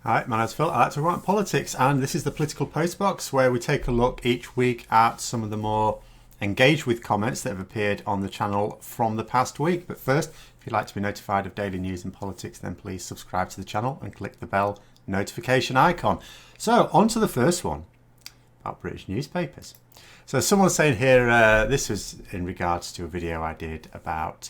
Hi, my name's Phil. I like to write politics, and this is the Political Postbox, where we take a look each week at some of the more engaged with comments that have appeared on the channel from the past week. But first, if you'd like to be notified of daily news and politics, then please subscribe to the channel and click the bell notification icon. So, on to the first one about British newspapers. So, someone's saying here, this was in regards to a video I did about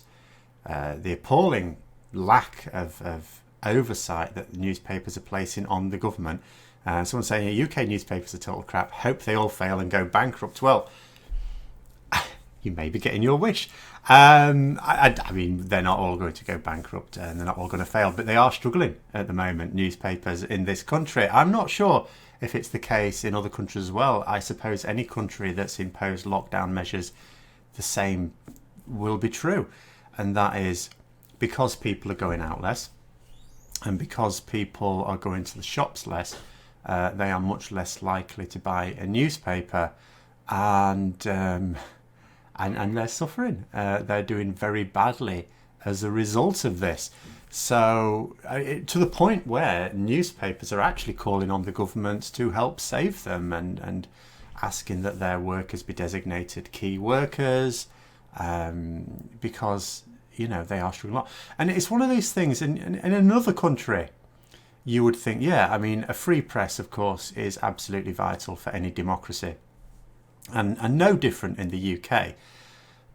the appalling lack of oversight that the newspapers are placing on the government. Someone's saying UK newspapers are total crap. Hope they all fail and go bankrupt. Well, you may be getting your wish. I mean, they're not all going to go bankrupt and they're not all going to fail, but they are struggling at the moment, newspapers in this country. I'm not sure if it's the case in other countries as well. I suppose any country that's imposed lockdown measures, the same will be true. And that is because people are going out less, and because people are going to the shops less, they are much less likely to buy a newspaper, and they're suffering. They're doing very badly as a result of this. So to the point where newspapers are actually calling on the government to help save them, and asking that their workers be designated key workers, because they are struggling a lot. And it's one of these things, in another country, you would think, yeah, I mean, a free press, of course, is absolutely vital for any democracy. And no different in the UK.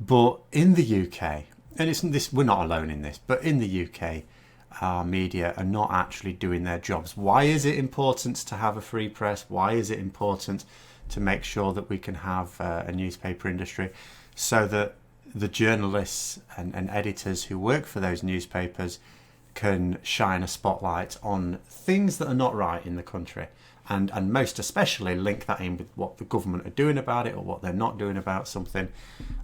But in the UK, and we're not alone in this, but in the UK, our media are not actually doing their jobs. Why is it important to have a free press? Why is it important to make sure that we can have a newspaper industry, so that the journalists and editors who work for those newspapers can shine a spotlight on things that are not right in the country, and most especially link that in with what the government are doing about it, or what they're not doing about something.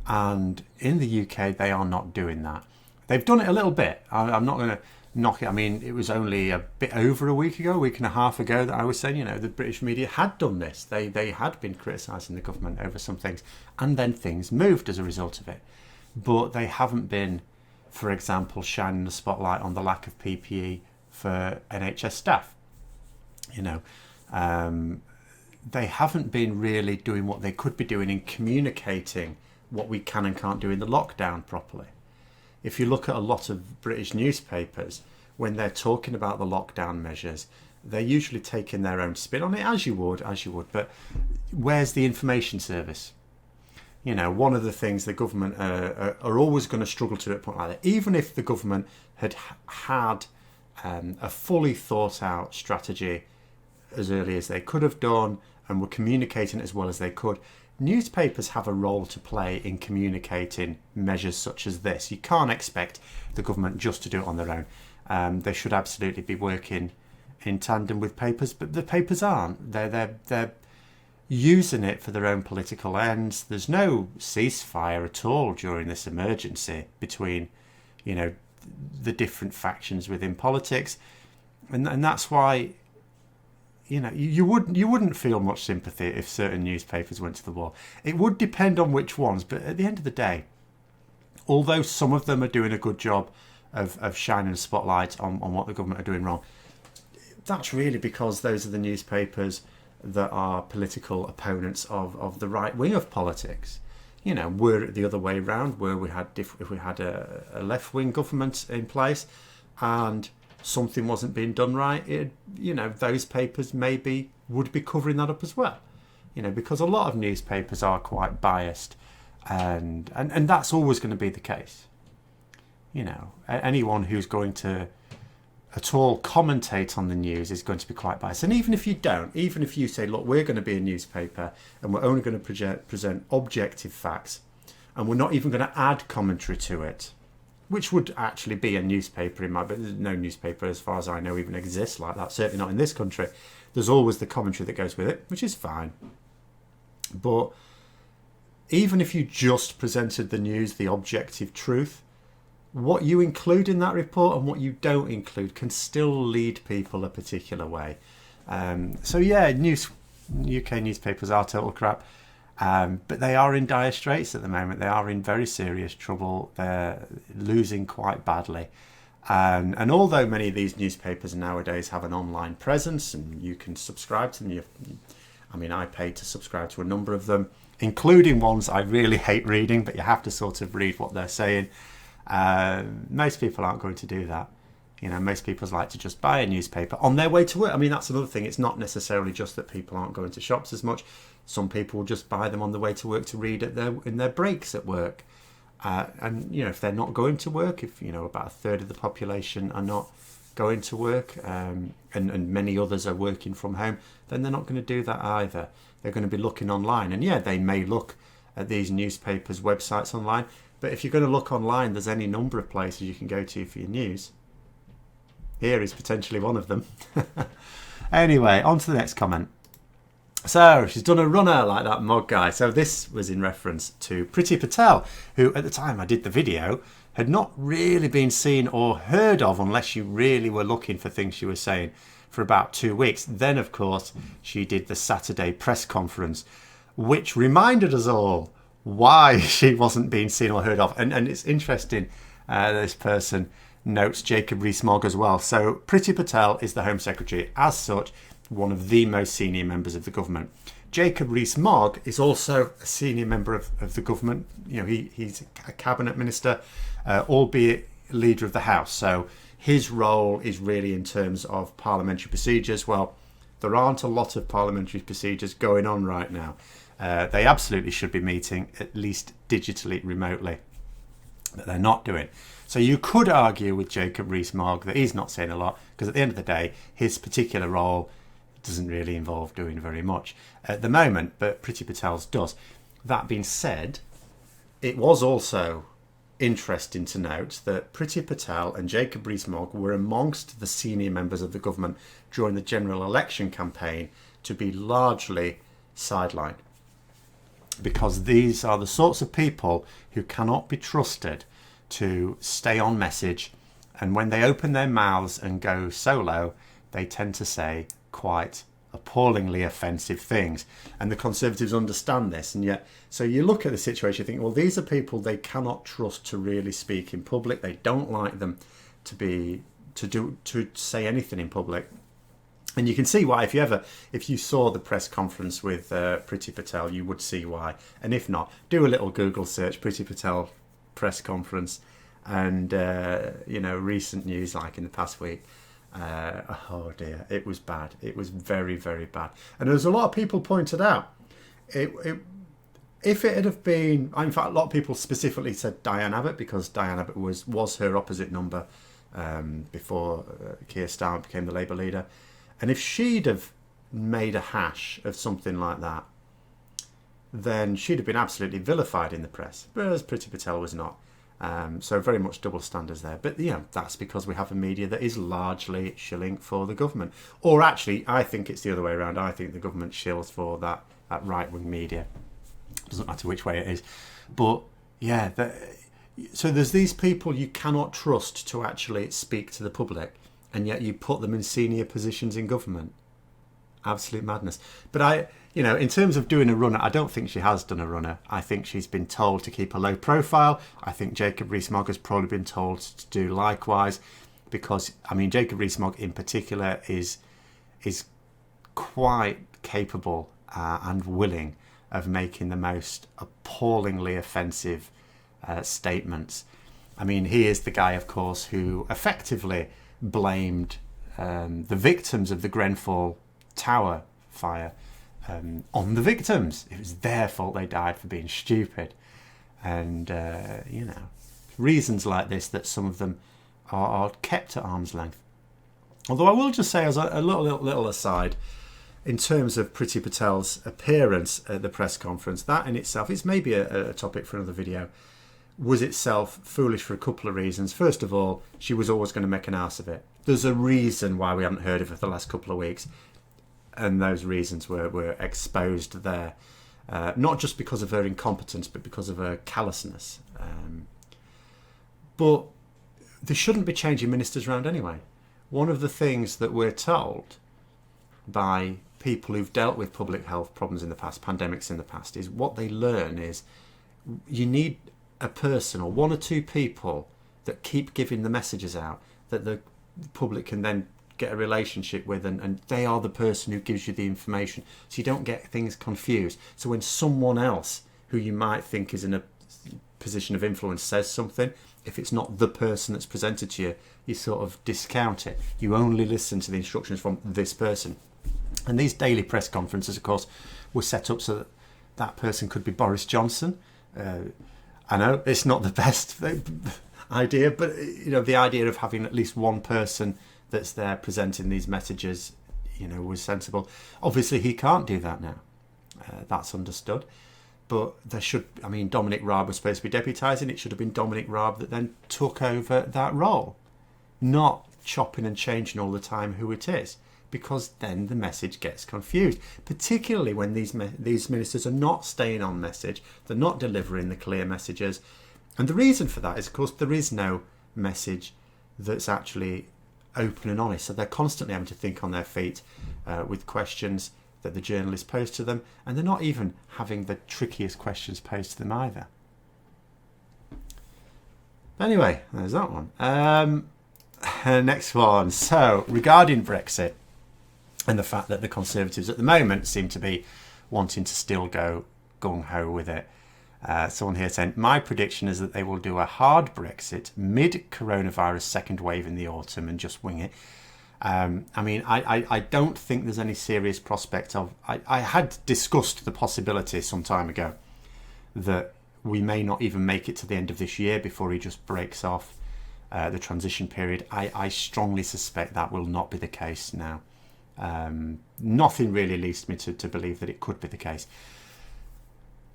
And in the UK, they are not doing that. They've done it a little bit. I'm not going to knock it. I mean, it was only a bit over a week and a half ago that I was saying, the British media had done this. They had been criticising the government over some things, and then things moved as a result of it. But they haven't been, for example, shining the spotlight on the lack of PPE for NHS staff. They haven't been really doing what they could be doing in communicating what we can and can't do in the lockdown properly. If you look at a lot of British newspapers, when they're talking about the lockdown measures, they're usually taking their own spin on it, as you would. But where's the information service? One of the things the government are always going to struggle to do at a point like that, even if the government had a fully thought out strategy as early as they could have done, and were communicating as well as they could. Newspapers have a role to play in communicating measures such as this. You can't expect the government just to do it on their own. They should absolutely be working in tandem with papers, but the papers aren't. They're using it for their own political ends. There's no ceasefire at all during this emergency between, the different factions within politics, and that's why, you wouldn't feel much sympathy if certain newspapers went to the wall. It would depend on which ones, but at the end of the day, although some of them are doing a good job of shining a spotlight on what the government are doing wrong, that's really because those are the newspapers that are political opponents of the right wing of politics. Were it the other way around, where if we had a left wing government in place and something wasn't being done right, those papers maybe would be covering that up as well. Because a lot of newspapers are quite biased, and that's always going to be the case. Anyone who's going to at all commentate on the news is going to be quite biased. And even if you say, look, we're going to be a newspaper and we're only going to present objective facts, and we're not even going to add commentary to it, which would actually be a newspaper but there's no newspaper, as far as I know, even exists like that, certainly not in this country. There's always the commentary that goes with it, which is fine. But even if you just presented the news, the objective truth, what you include in that report and what you don't include can still lead people a particular way. So yeah, UK newspapers are total crap, but they are in dire straits at the moment. They are in very serious trouble. They're losing quite badly, And although many of these newspapers nowadays have an online presence and you can subscribe to them, I paid to subscribe to a number of them, including ones I really hate reading, but you have to sort of read what they're saying. Most people aren't going to do that. Most people like to just buy a newspaper on their way to work. That's another thing. It's not necessarily just that people aren't going to shops as much. Some people will just buy them on the way to work to read in their breaks at work. And if they're not going to work, if about a third of the population are not going to work, and many others are working from home, then they're not going to do that either. They're going to be looking online, and they may look at these newspapers' websites online. But if you're going to look online, there's any number of places you can go to for your news. Here is potentially one of them. Anyway, on to the next comment. So she's done a runner like that mug guy. So this was in reference to Priti Patel, who at the time I did the video had not really been seen or heard of unless you really were looking for things she was saying for about 2 weeks. Then, of course, she did the Saturday press conference, which reminded us all why she wasn't being seen or heard of. And it's interesting, this person notes Jacob Rees-Mogg as well. So Priti Patel is the Home Secretary. As such, one of the most senior members of the government. Jacob Rees-Mogg is also a senior member of the government. He's a cabinet minister, albeit leader of the House. So his role is really in terms of parliamentary procedures. Well, there aren't a lot of parliamentary procedures going on right now. They absolutely should be meeting, at least digitally, remotely, but they're not doing. So you could argue with Jacob Rees-Mogg that he's not saying a lot, because at the end of the day, his particular role doesn't really involve doing very much at the moment, but Priti Patel's does. That being said, it was also interesting to note that Priti Patel and Jacob Rees-Mogg were amongst the senior members of the government during the general election campaign to be largely sidelined, because these are the sorts of people who cannot be trusted to stay on message, and when they open their mouths and go solo, they tend to say quite appallingly offensive things, and the Conservatives understand this. And yet, so you look at the situation, you think, well, these are people they cannot trust to really speak in public. They don't like them to say anything in public. And you can see why. If you saw the press conference with Priti Patel, you would see why. And if not, do a little Google search, Priti Patel press conference, and recent news like in the past week. Oh dear, it was bad. It was very, very bad. And there's a lot of people pointed out if it had have been, in fact, a lot of people specifically said Diane Abbott, because Diane Abbott was her opposite number before Keir Starmer became the Labour leader. And if she'd have made a hash of something like that, then she'd have been absolutely vilified in the press, whereas Priti Patel was not. So very much double standards there. But that's because we have a media that is largely shilling for the government. Or actually, I think it's the other way around. I think the government shills for that right-wing media. Doesn't matter which way it is. But so there's these people you cannot trust to actually speak to the public, and yet you put them in senior positions in government. Absolute madness. But in terms of doing a runner, I don't think she has done a runner. I think she's been told to keep a low profile. I think Jacob Rees-Mogg has probably been told to do likewise, because Jacob Rees-Mogg in particular is quite capable and willing of making the most appallingly offensive statements. He is the guy, of course, who effectively blamed the victims of the Grenfell Tower fire on the victims. It was their fault they died for being stupid. And, reasons like this that some of them are kept at arm's length. Although I will just say, as a little aside, in terms of Priti Patel's appearance at the press conference, that in itself, it's maybe a topic for another video, was itself foolish for a couple of reasons. First of all, she was always going to make an arse of it. There's a reason why we haven't heard of her for the last couple of weeks, and those reasons were exposed there. Not just because of her incompetence, but because of her callousness. But they shouldn't be changing ministers around anyway. One of the things that we're told by people who've dealt with public health problems in the past, pandemics in the past, is what they learn is you need a person or one or two people that keep giving the messages out that the public can then get a relationship with, and they are the person who gives you the information, so you don't get things confused. So when someone else who you might think is in a position of influence says something, if it's not the person that's presented to you, you sort of discount it. You only listen to the instructions from this person. And these daily press conferences, of course, were set up so that that person could be Boris Johnson. I know it's not the best idea, but the idea of having at least one person that's there presenting these messages, was sensible. Obviously, he can't do that now. That's understood. But Dominic Raab was supposed to be deputising. It should have been Dominic Raab that then took over that role, not chopping and changing all the time who it is, because then the message gets confused, particularly when these ministers are not staying on message, they're not delivering the clear messages. And the reason for that is, of course, there is no message that's actually open and honest. So they're constantly having to think on their feet with questions that the journalists pose to them, and they're not even having the trickiest questions posed to them either. Anyway, there's that one. Next one. So, regarding Brexit and the fact that the Conservatives at the moment seem to be wanting to still go gung-ho with it. Someone here saying, my prediction is that they will do a hard Brexit mid-coronavirus second wave in the autumn and just wing it. I don't think there's any serious prospect of... I had discussed the possibility some time ago that we may not even make it to the end of this year before he just breaks off the transition period. I strongly suspect that will not be the case now. Nothing really leads me to believe that it could be the case.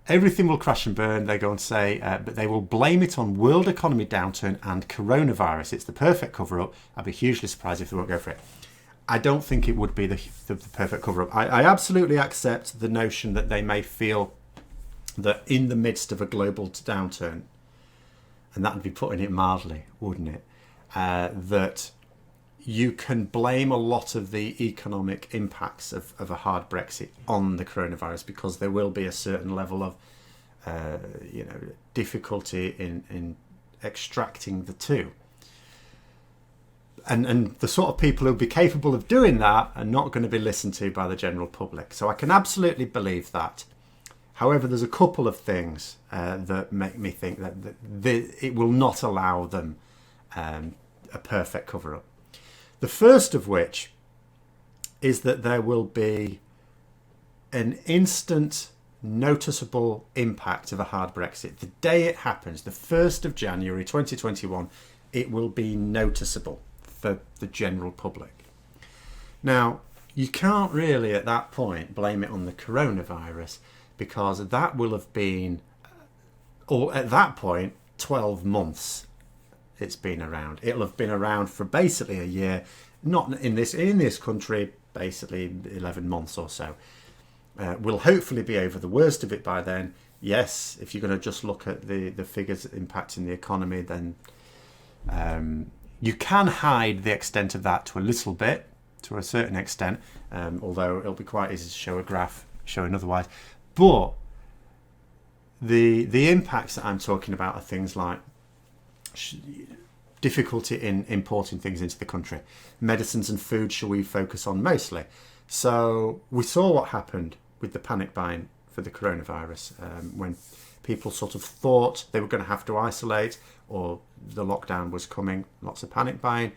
Everything will crash and burn, they go and say, but they will blame it on world economy downturn and coronavirus. It's the perfect cover-up. I'd be hugely surprised if they won't go for it. I don't think it would be the perfect cover-up. I absolutely accept the notion that they may feel that in the midst of a global downturn, and that would be putting it mildly, wouldn't it, that you can blame a lot of the economic impacts of a hard Brexit on the coronavirus, because there will be a certain level of difficulty in extracting the two. And the sort of people who would be capable of doing that are not going to be listened to by the general public. So I can absolutely believe that. However, there's a couple of things that make me think that it will not allow them a perfect cover-up. The first of which is that there will be an instant noticeable impact of a hard Brexit. The day it happens, the 1st of January 2021, it will be noticeable for the general public. Now, you can't really at that point blame it on the coronavirus, because that will have been, or at that point, 12 months it's been around. It'll have been around for basically a year, not in this country, basically 11 months or so. We'll hopefully be over the worst of it by then. Yes, if you're going to just look at the figures impacting the economy, then you can hide the extent of that to a little bit, to a certain extent, although it'll be quite easy to show a graph showing otherwise. But the impacts that I'm talking about are things like difficulty in importing things into the country. Medicines and food shall we focus on mostly. So we saw what happened with the panic buying for the coronavirus, when people sort of thought they were going to have to isolate or the lockdown was coming, lots of panic buying.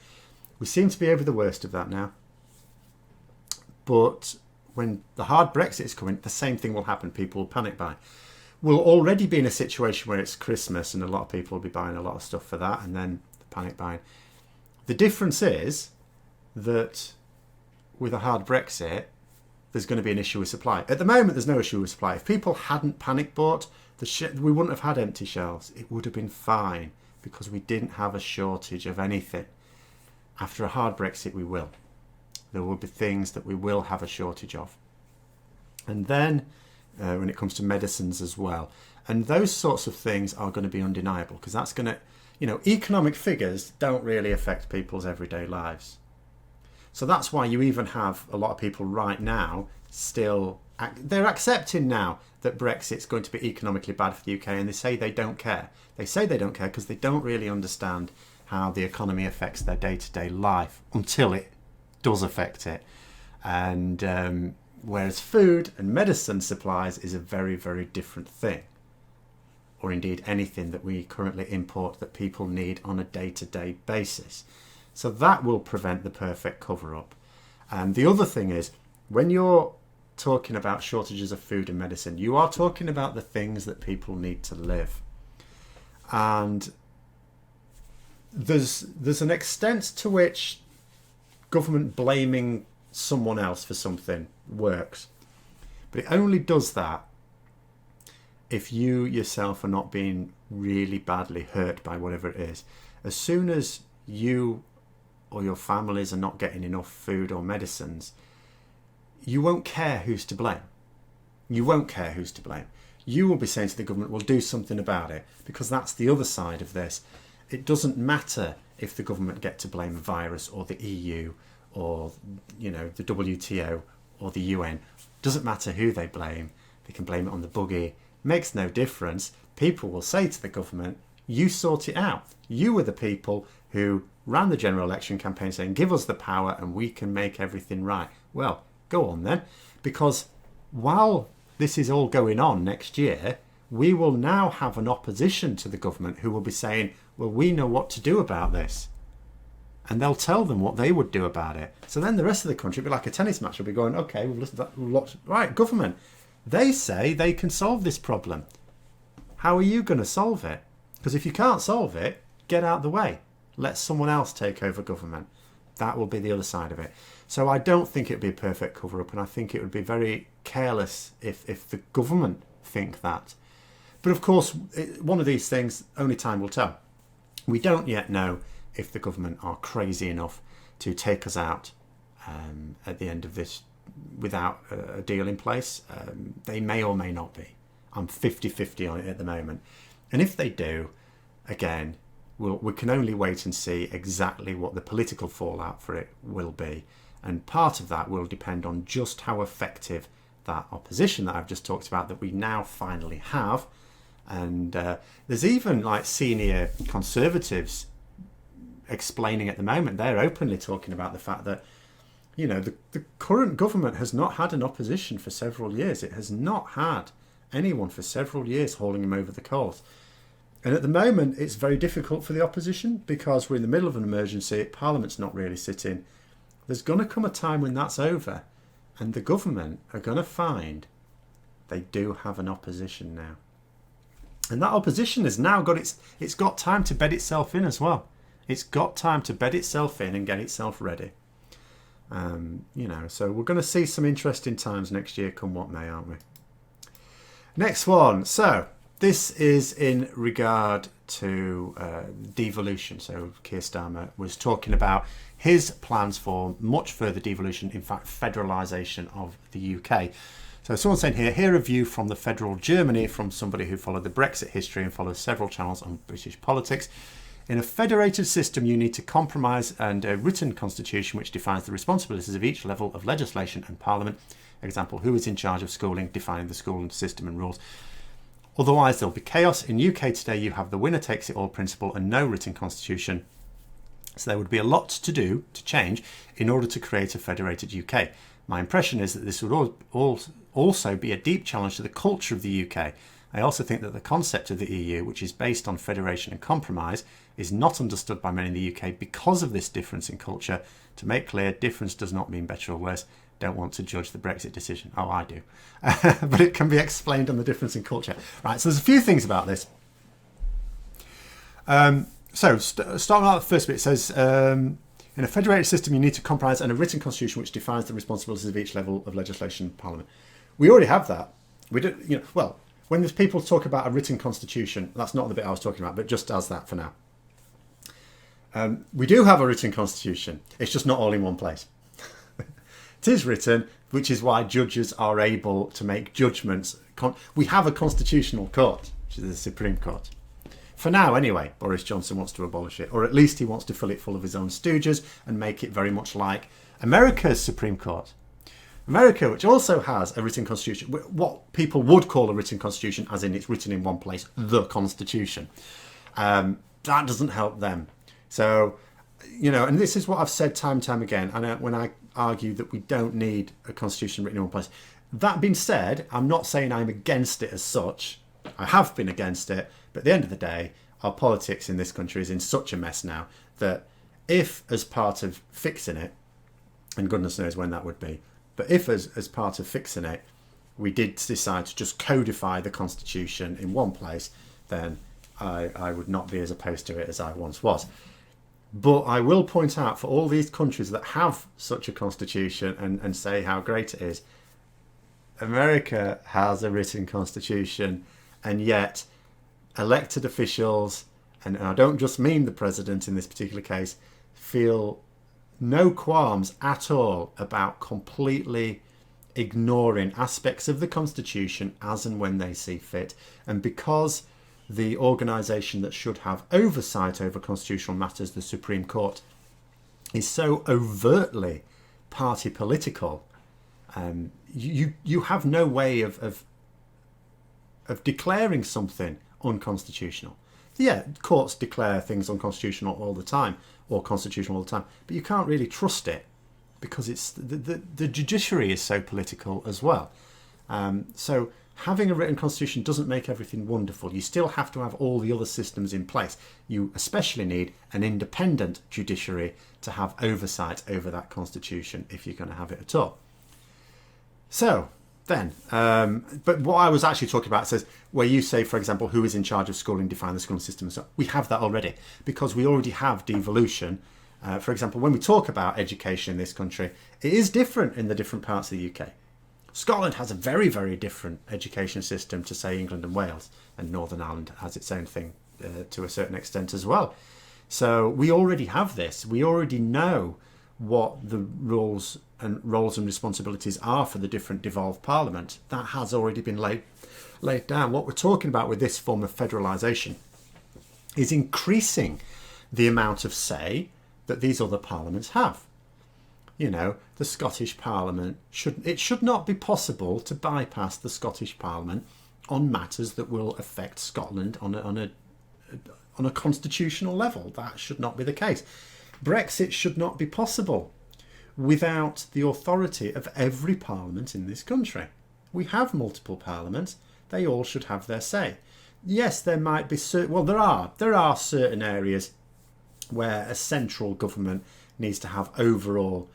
We seem to be over the worst of that now. But when the hard Brexit is coming, the same thing will happen. People will panic buy. We'll already be in a situation where it's Christmas and a lot of people will be buying a lot of stuff for that, and then the panic buying. The difference is that with a hard Brexit, there's going to be an issue with supply. At the moment, there's no issue with supply. If people hadn't panic bought, we wouldn't have had empty shelves. It would have been fine, because we didn't have a shortage of anything. After a hard Brexit, we will. There will be things that we will have a shortage of. And then when it comes to medicines as well. And those sorts of things are going to be undeniable, because that's going to, economic figures don't really affect people's everyday lives. So that's why you even have a lot of people right now they're accepting now that Brexit's going to be economically bad for the UK, and they say they don't care. They say they don't care because they don't really understand how the economy affects their day-to-day life until it does affect it. And whereas food and medicine supplies is a very, very different thing. Or indeed anything that we currently import that people need on a day-to-day basis. So that will prevent the perfect cover-up. And the other thing is, when you're talking about shortages of food and medicine, you are talking about the things that people need to live. And there's an extent to which government blaming someone else for something works. But it only does that if you yourself are not being really badly hurt by whatever it is. As soon as you or your families are not getting enough food or medicines, you won't care who's to blame. You won't care who's to blame. You will be saying to the government, well, do something about it, because that's the other side of this. It doesn't matter if the government get to blame a virus or the EU or, the WTO or the UN. It doesn't matter who they blame. They can blame it on the buggy. Makes no difference. People will say to the government, you sort it out. You were the people who ran the general election campaign saying, give us the power and we can make everything right. Well, go on then, because while this is all going on next year, we will now have an opposition to the government who will be saying, well, we know what to do about this. And they'll tell them what they would do about it. So then the rest of the country will be like a tennis match. Will be going, okay, we've listened to that. Right, government, they say they can solve this problem. How are you going to solve it? Because if you can't solve it, get out the way. Let someone else take over government. That will be the other side of it. So I don't think it would be a perfect cover-up, and I think it would be very careless if the government think that. But of course, one of these things, only time will tell. We don't yet know if the government are crazy enough to take us out at the end of this without a deal in place. They may or may not be. I'm 50-50 on it at the moment. And if they do, again, we can only wait and see exactly what the political fallout for it will be. And part of that will depend on just how effective that opposition that I've just talked about that we now finally have. And there's even like senior Conservatives explaining at the moment, they're openly talking about the fact that, the current government has not had an opposition for several years. It has not had anyone for several years hauling them over the coals. And at the moment, it's very difficult for the opposition because we're in the middle of an emergency. Parliament's not really sitting. There's going to come a time when that's over and the government are going to find they do have an opposition now. And that opposition has now got it's got time to bed itself in as well. It's got time to bed itself in and get itself ready. So we're going to see some interesting times next year, come what may, aren't we? Next one. So this is in regard to devolution. So Keir Starmer was talking about his plans for much further devolution, in fact, federalisation of the UK. So someone's saying here a view from the federal Germany from somebody who followed the Brexit history and follows several channels on British politics. In a federated system, you need to compromise and a written constitution which defines the responsibilities of each level of legislation and parliament. Example, who is in charge of schooling, defining the school system and rules. Otherwise, there'll be chaos. In UK today, you have the winner takes it all principle and no written constitution. So there would be a lot to do to change in order to create a federated UK. My impression is that this would also be a deep challenge to the culture of the UK. I also think that the concept of the EU, which is based on federation and compromise, is not understood by many in the UK because of this difference in culture. To make clear, difference does not mean better or worse. Don't want to judge the Brexit decision. Oh, I do. But it can be explained on the difference in culture. Right, so there's a few things about this. Starting out the first bit, it says, in a federated system, you need to compromise and a written constitution which defines the responsibilities of each level of legislation and parliament. We already have that. We do, when there's people talk about a written constitution, that's not the bit I was talking about, but just as that for now. We do have a written constitution. It's just not all in one place. It is written, which is why judges are able to make judgments. We have a constitutional court, which is the Supreme Court. For now, anyway, Boris Johnson wants to abolish it, or at least he wants to fill it full of his own stooges and make it very much like America's Supreme Court. America, which also has a written constitution, what people would call a written constitution, as in it's written in one place, the Constitution. That doesn't help them. So, and this is what I've said time and time again, and when I argue that we don't need a constitution written in one place. That being said, I'm not saying I'm against it as such. I have been against it, but at the end of the day, our politics in this country is in such a mess now that if, as part of fixing it, and goodness knows when that would be, but if, as part of fixing it, we did decide to just codify the constitution in one place, then I would not be as opposed to it as I once was. But I will point out, for all these countries that have such a constitution and say how great it is, America has a written constitution, and yet elected officials, and I don't just mean the president in this particular case, feel no qualms at all about completely ignoring aspects of the constitution as and when they see fit. And because the organisation that should have oversight over constitutional matters, the Supreme Court, is so overtly party political, you have no way of declaring something unconstitutional. Yeah, courts declare things unconstitutional all the time, or constitutional all the time, but you can't really trust it because it's the judiciary is so political as well. So having a written constitution doesn't make everything wonderful. You still have to have all the other systems in place. You especially need an independent judiciary to have oversight over that constitution if you're going to have it at all. So then, but what I was actually talking about says, where you say, for example, who is in charge of schooling, define the schooling system and so on. We have that already because we already have devolution. For example, when we talk about education in this country, it is different in the different parts of the UK. Scotland has a very, very different education system to, say, England and Wales, and Northern Ireland has its own thing to a certain extent as well. So we already have this. We already know what the roles and responsibilities are for the different devolved parliament. That has already been laid down. What we're talking about with this form of federalisation is increasing the amount of say that these other parliaments have. The Scottish Parliament should not be possible to bypass the Scottish Parliament on matters that will affect Scotland on a constitutional level. That should not be the case. Brexit should not be possible without the authority of every parliament in this country. We have multiple parliaments. They all should have their say. Yes, there might be there are certain areas where a central government needs to have overall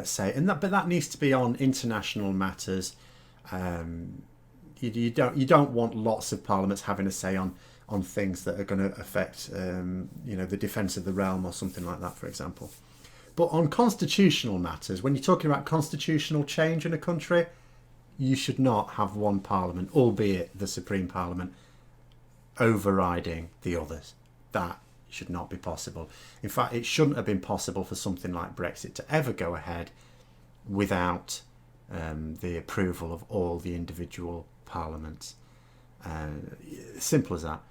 say, but that needs to be on international matters. You don't want lots of parliaments having a say on things that are going to affect the defence of the realm or something like that, for example. But on constitutional matters, when you're talking about constitutional change in a country, you should not have one parliament, albeit the Supreme Parliament, overriding the others. That should not be possible. In fact, it shouldn't have been possible for something like Brexit to ever go ahead without the approval of all the individual parliaments. Simple as that.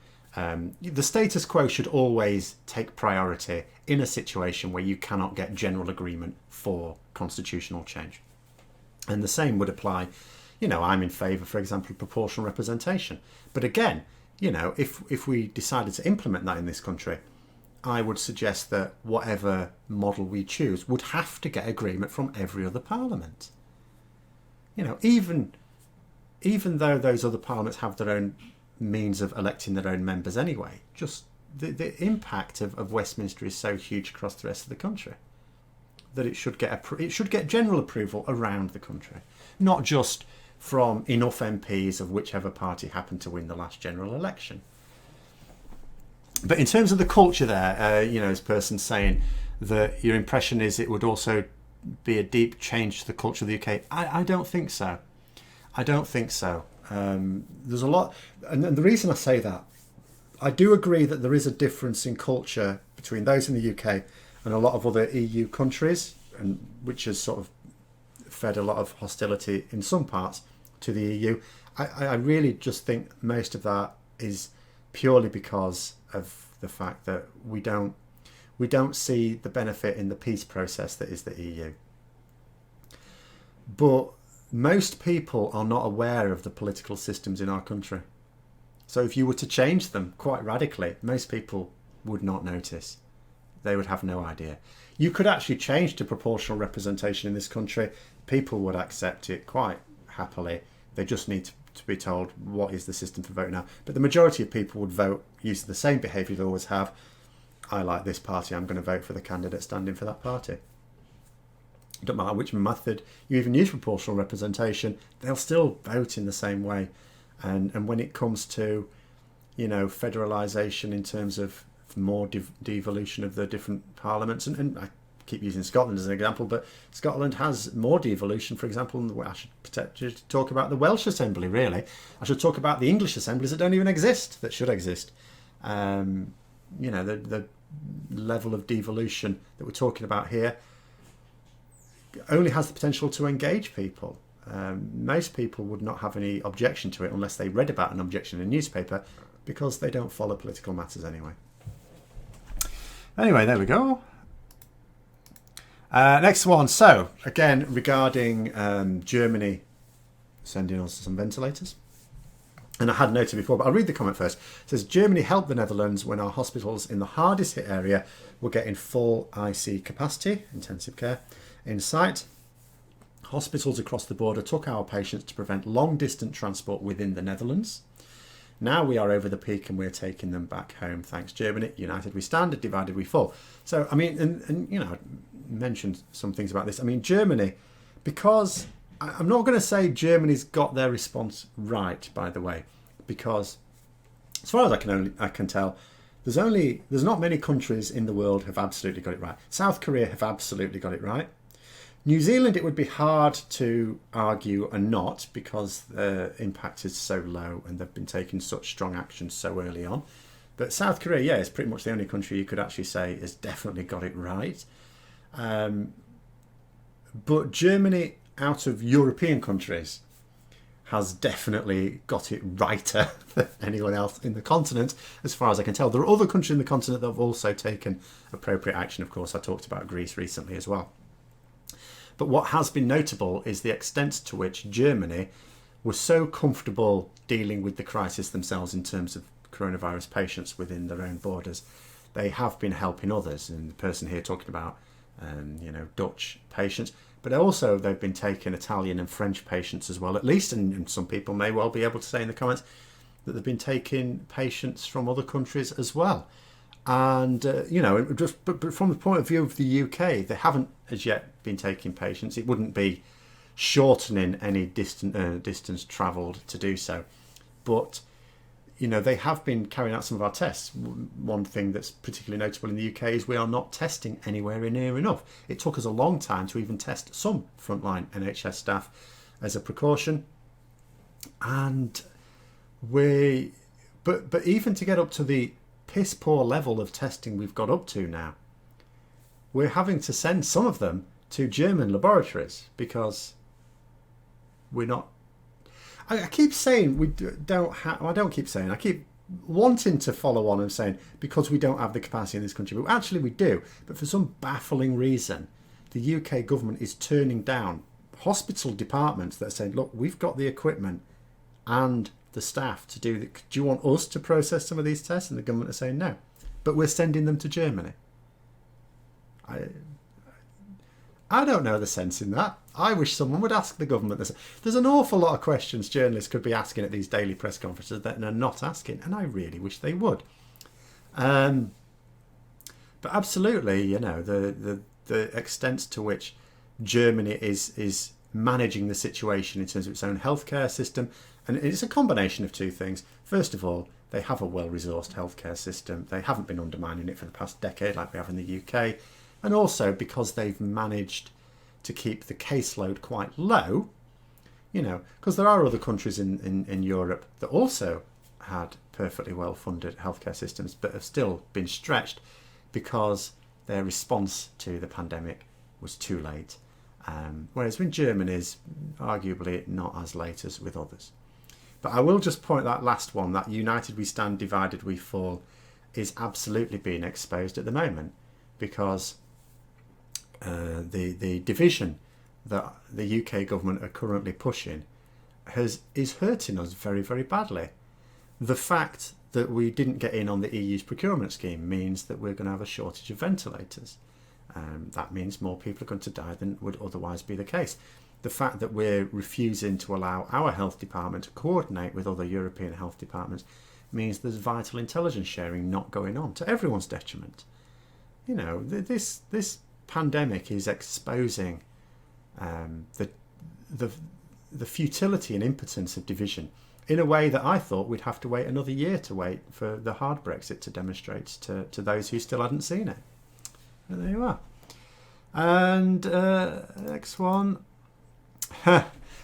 The status quo should always take priority in a situation where you cannot get general agreement for constitutional change. And the same would apply, I'm in favour, for example, of proportional representation. But again, if we decided to implement that in this country, I would suggest that whatever model we choose would have to get agreement from every other parliament. Even though those other parliaments have their own means of electing their own members anyway, just the impact of Westminster is so huge across the rest of the country that it should get general approval around the country, not just from enough MPs of whichever party happened to win the last general election. But in terms of the culture there, this person saying that your impression is it would also be a deep change to the culture of the UK. I don't think so. I don't think so. There's a lot, and the reason I say that, I do agree that there is a difference in culture between those in the UK and a lot of other EU countries, and which has sort of fed a lot of hostility in some parts to the EU. I really just think most of that is purely because of the fact that we don't see the benefit in the peace process that is the EU. But most people are not aware of the political systems in our country. So if you were to change them quite radically, most people would not notice. They would have no idea. You could actually change to proportional representation in this country. People would accept it quite happily. They just need to be told what is the system for voting now. But the majority of people would vote using the same behaviour they always have. I like this party, I'm going to vote for the candidate standing for that party. It doesn't matter which method you even use proportional representation, they'll still vote in the same way. And when it comes to, federalisation in terms of more devolution of the different parliaments, and I keep using Scotland as an example, but Scotland has more devolution, for example, and I should talk about the Welsh Assembly, really. I should talk about the English assemblies that don't even exist, that should exist. The level of devolution that we're talking about here only has the potential to engage people. Most people would not have any objection to it unless they read about an objection in a newspaper, because they don't follow political matters anyway. Anyway, there we go. Next one. So, again, regarding Germany sending us some ventilators. And I had noted before, but I'll read the comment first. It says, Germany helped the Netherlands when our hospitals in the hardest hit area were getting full IC capacity, intensive care, in sight. Hospitals across the border took our patients to prevent long-distance transport within the Netherlands. Now we are over the peak and we're taking them back home. Thanks, Germany. United we stand, divided we fall. So, I mean, and I mentioned some things about this. I mean, Germany, because I'm not going to say Germany's got their response right, by the way, because as far as I can tell, there's not many countries in the world have absolutely got it right. South Korea have absolutely got it right. New Zealand, it would be hard to argue are not, because the impact is so low and they've been taking such strong action so early on. But South Korea, yeah, is pretty much the only country you could actually say has definitely got it right. But Germany, out of European countries, has definitely got it righter than anyone else in the continent, as far as I can tell. There are other countries in the continent that have also taken appropriate action. Of course, I talked about Greece recently as well. But what has been notable is the extent to which Germany was so comfortable dealing with the crisis themselves in terms of coronavirus patients within their own borders. They have been helping others, and the person here talking about, Dutch patients, but also they've been taking Italian and French patients as well, at least, and some people may well be able to say in the comments that they've been taking patients from other countries as well. And, but from the point of view of the UK, they haven't as yet been taking patients. It wouldn't be shortening any distance travelled to do so. But, they have been carrying out some of our tests. One thing that's particularly notable in the UK is we are not testing anywhere near enough. It took us a long time to even test some frontline NHS staff as a precaution. And but even to get up to the piss poor level of testing we've got up to now, we're having to send some of them to German laboratories because we're not. I keep saying we don't have. I don't keep saying. I keep wanting to follow on and saying because we don't have the capacity in this country, but actually we do. But for some baffling reason, the UK government is turning down hospital departments that are saying, "Look, we've got the equipment and the staff to do. Do you want us to process some of these tests?" And the government are saying no, but we're sending them to Germany. I don't know the sense in that. I wish someone would ask the government this. There's an awful lot of questions journalists could be asking at these daily press conferences that they're not asking, and I really wish they would. But absolutely, the extent to which Germany is managing the situation in terms of its own healthcare system, and it's a combination of two things. First of all, they have a well-resourced healthcare system. They haven't been undermining it for the past decade like we have in the UK. And also because they've managed to keep the caseload quite low, because there are other countries in Europe that also had perfectly well-funded healthcare systems but have still been stretched because their response to the pandemic was too late. Whereas in Germany is arguably not as late as with others. But I will just point that last one, that united we stand, divided we fall, is absolutely being exposed at the moment, because the division that the UK government are currently pushing is hurting us very, very badly. The fact that we didn't get in on the EU's procurement scheme means that we're going to have a shortage of ventilators. That means more people are going to die than would otherwise be the case. The fact that we're refusing to allow our health department to coordinate with other European health departments means there's vital intelligence sharing not going on, to everyone's detriment. You know, this pandemic is exposing the futility and impotence of division in a way that I thought we'd have to wait another year to wait for the hard Brexit to demonstrate to those who still hadn't seen it. But there you are. And next one.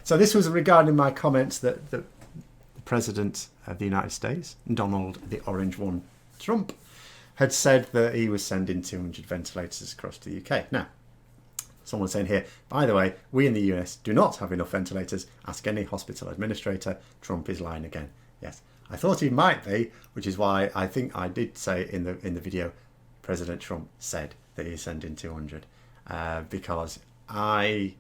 So this was regarding my comments that the President of the United States, Donald the Orange One Trump, had said that he was sending 200 ventilators across to the UK. Now, someone's saying here, by the way, we in the US do not have enough ventilators. Ask any hospital administrator. Trump is lying again. Yes, I thought he might be, which is why I think I did say in the video, President Trump said that he's sending 200, because I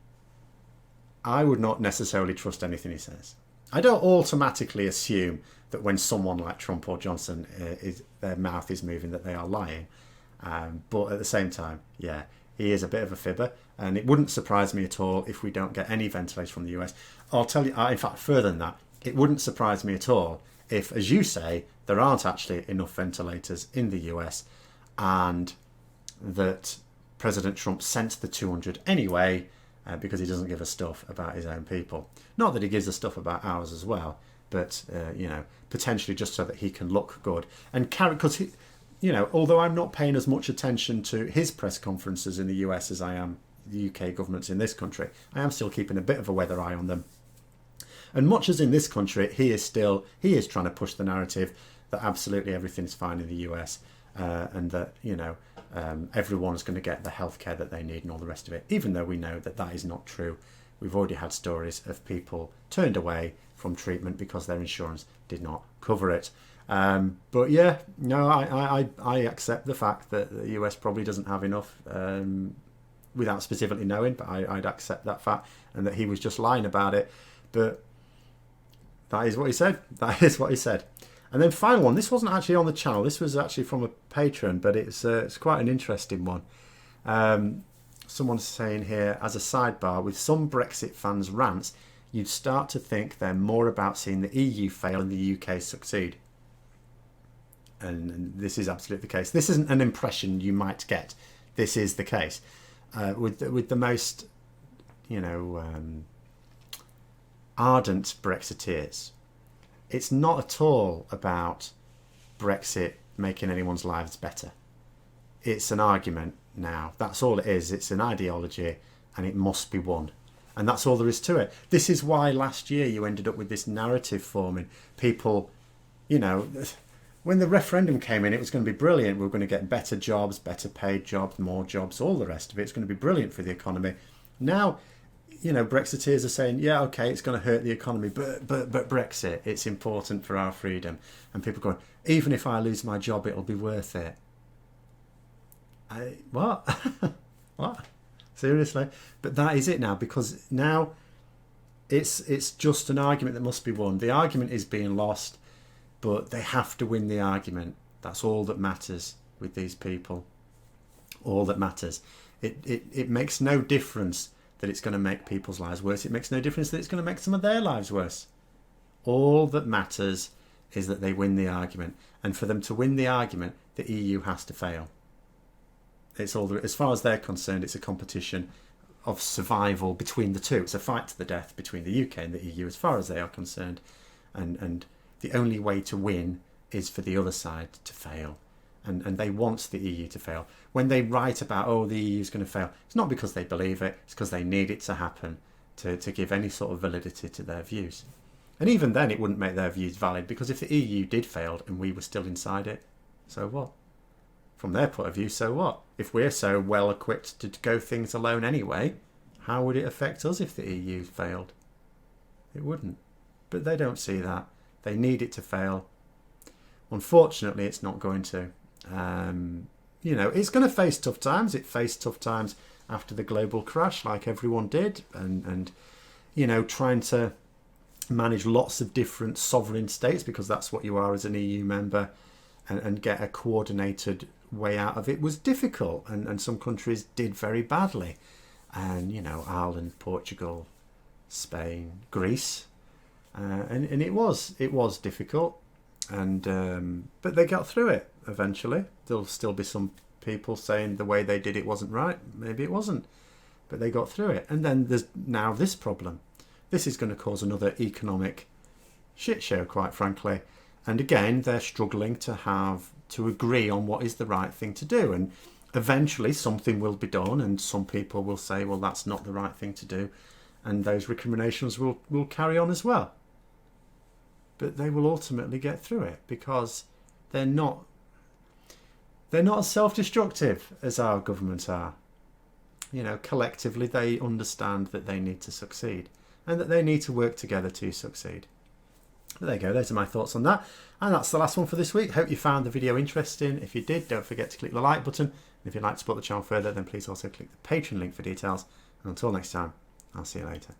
would not necessarily trust anything he says. I don't automatically assume that when someone like Trump or Johnson their mouth is moving that they are lying, but at the same time, yeah, he is a bit of a fibber, and it wouldn't surprise me at all if we don't get any ventilators from the US. I'll tell you, in fact, further than that, it wouldn't surprise me at all if, as you say, there aren't actually enough ventilators in the US, and that President Trump sent the 200 anyway, because he doesn't give a stuff about his own people. Not that he gives a stuff about ours as well, but you know, potentially just so that he can look good and carry. Because you know, although I'm not paying as much attention to his press conferences in the US as I am the UK governments in this country, I am still keeping a bit of a weather eye on them. And much as in this country, he is trying to push the narrative that absolutely everything's fine in the US, and that, you know, everyone's going to get the healthcare that they need and all the rest of it, even though we know that that is not true. We've already had stories of people turned away from treatment because their insurance did not cover it. But yeah, no, I accept the fact that the US probably doesn't have enough, without specifically knowing, but I'd accept that fact, and that he was just lying about it. But that is what he said. That is what he said. And then final one, this wasn't actually on the channel, this was actually from a patron, but it's quite an interesting one. Someone's saying here, as a sidebar, with some Brexit fans' rants, you'd start to think they're more about seeing the EU fail and the UK succeed. And this is absolutely the case. This isn't an impression you might get. This is the case. With the most, you know, ardent Brexiteers, it's not at all about Brexit making anyone's lives better. It's an argument now. That's all it is. It's an ideology, and it must be won. And that's all there is to it. This is why last year you ended up with this narrative forming. People, you know, when the referendum came in, it was going to be brilliant. We were going to get better jobs, better paid jobs, more jobs, all the rest of it. It's going to be brilliant for the economy. Now, you know, Brexiteers are saying, yeah, okay, it's going to hurt the economy, but Brexit, it's important for our freedom. And people going, even if I lose my job, it'll be worth it. What? What? Seriously? But that is it now, because now it's just an argument that must be won. The argument is being lost, but they have to win the argument. That's all that matters with these people. All that matters. It makes no difference that it's going to make people's lives worse. It makes no difference that it's going to make some of their lives worse. All that matters is that they win the argument. And for them to win the argument, the EU has to fail. It's all, as far as they're concerned, it's a competition of survival between the two. It's a fight to the death between the UK and the EU as far as they are concerned. And the only way to win is for the other side to fail. And they want the EU to fail. When they write about, oh, the EU is going to fail, it's not because they believe it, it's because they need it to happen to give any sort of validity to their views. And even then, it wouldn't make their views valid, because if the EU did fail and we were still inside it, so what? From their point of view, so what? If we're so well equipped to go things alone anyway, how would it affect us if the EU failed? It wouldn't. But they don't see that. They need it to fail. Unfortunately, it's not going to. You know, it's going to face tough times. It faced tough times after the global crash, like everyone did. And you know, trying to manage lots of different sovereign states, because that's what you are as an EU member, and get a coordinated way out of it was difficult, and some countries did very badly. And, you know, Ireland, Portugal, Spain, Greece, and it was difficult, and but they got through it eventually. There'll still be some people saying the way they did it wasn't right. Maybe it wasn't, but they got through it. And then there's now this problem. This is going to cause another economic shit show, quite frankly. And again, they're struggling to agree on what is the right thing to do. And eventually something will be done, and some people will say, well, that's not the right thing to do. And those recriminations will carry on as well. But they will ultimately get through it, because they're not as self-destructive as our governments are. You know, collectively they understand that they need to succeed, and that they need to work together to succeed. But there you go, those are my thoughts on that. And that's the last one for this week. Hope you found the video interesting. If you did, don't forget to click the like button. And if you'd like to support the channel further, then please also click the Patreon link for details. And until next time, I'll see you later.